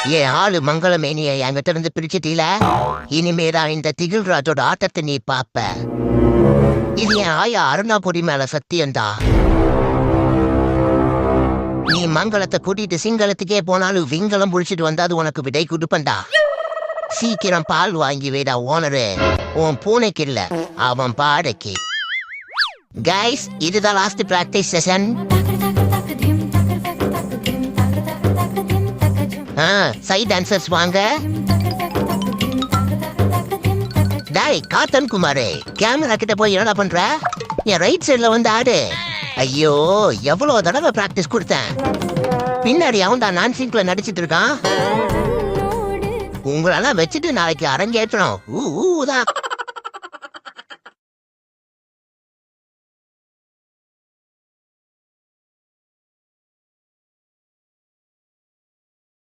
என் ஆளு மங்களமேனியை என்கிட்ட இருந்து பிரிச்சுட்டீல. இனிமேதான் இந்த திகில்ராஜோட ஆட்டத்தை நீ பாப்ப. இது என் ஆயா அருணாபுரி மேல சத்தியம்டா. நீ மங்களத்தை கூட்டிட்டு சிங்களத்துக்கே போனாலும் விங்களம் புடிச்சிட்டு வந்தா அது உனக்கு விடை கொடுப்பண்டா. சீக்கிரம் பால் வாங்கி வைடா ஓனரு. உன் பூனைக்கு இல்ல, அவன் பாடைக்கு. கைஸ், இதுதான் last practice session. Side dancers வாங்க. டாய் காத்தன் குமாரே, கேமரா கிட்ட போய் என்னடா பண்ற? என் ரைட் சைட்ல வந்து ஆடு. ஐயோ, எவ்வளவு தடவை பிராக்டிஸ் கொடுத்தேன். பின்னாடி அவன் தான் நான் சிங்க்ல நடிச்சிட்டு இருக்கான். உங்களெல்லாம் வச்சுட்டு நாளைக்கு அரங்கேற்றணும். ஊதான்